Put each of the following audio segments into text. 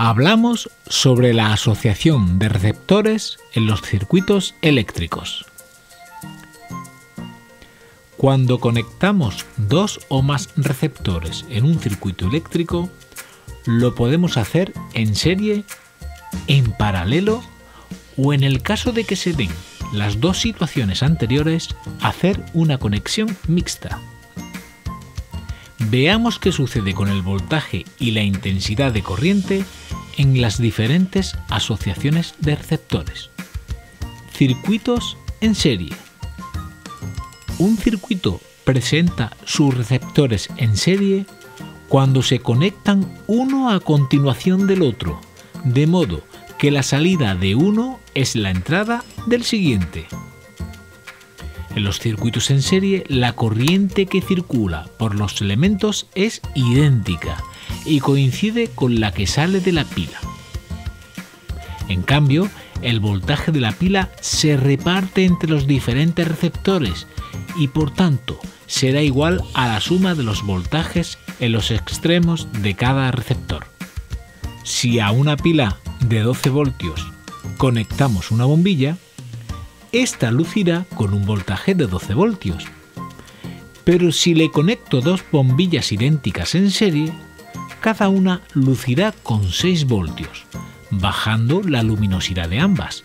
Hablamos sobre la asociación de receptores en los circuitos eléctricos. Cuando conectamos dos o más receptores en un circuito eléctrico, lo podemos hacer en serie, en paralelo o, en el caso de que se den las dos situaciones anteriores, hacer una conexión mixta. Veamos qué sucede con el voltaje y la intensidad de corriente en las diferentes asociaciones de receptores. Circuitos en serie. Un circuito presenta sus receptores en serie cuando se conectan uno a continuación del otro, de modo que la salida de uno es la entrada del siguiente. En los circuitos en serie, la corriente que circula por los elementos es idéntica y coincide con la que sale de la pila. En cambio, el voltaje de la pila se reparte entre los diferentes receptores y, por tanto, será igual a la suma de los voltajes en los extremos de cada receptor. Si a una pila de 12 voltios conectamos una bombilla, esta lucirá con un voltaje de 12 voltios. Pero si le conecto dos bombillas idénticas en serie, cada una lucirá con 6 voltios, bajando la luminosidad de ambas.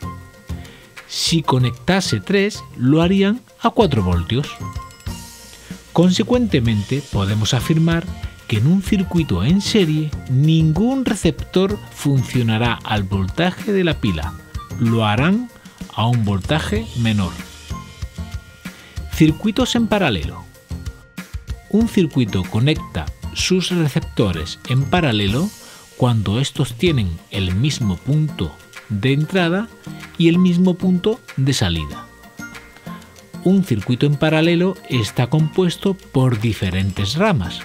Si conectase 3, lo harían a 4 voltios. Consecuentemente, podemos afirmar que en un circuito en serie ningún receptor funcionará al voltaje de la pila, lo harán a un voltaje menor. Circuitos en paralelo. Un circuito conecta sus receptores en paralelo cuando estos tienen el mismo punto de entrada y el mismo punto de salida. Un circuito en paralelo está compuesto por diferentes ramas.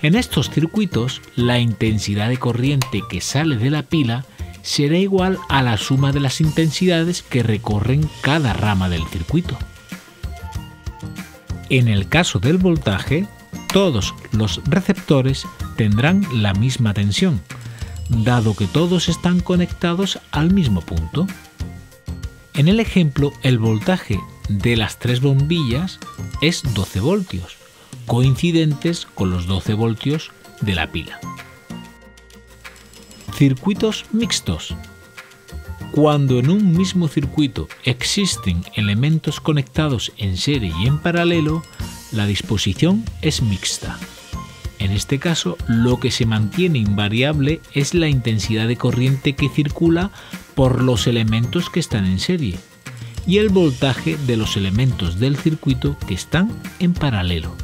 En estos circuitos, la intensidad de corriente que sale de la pila será igual a la suma de las intensidades que recorren cada rama del circuito. En el caso del voltaje, todos los receptores tendrán la misma tensión, dado que todos están conectados al mismo punto. En el ejemplo, el voltaje de las 3 bombillas es 12 voltios, coincidentes con los 12 voltios de la pila. Circuitos mixtos. Cuando en un mismo circuito existen elementos conectados en serie y en paralelo, la disposición es mixta. En este caso, lo que se mantiene invariable es la intensidad de corriente que circula por los elementos que están en serie y el voltaje de los elementos del circuito que están en paralelo.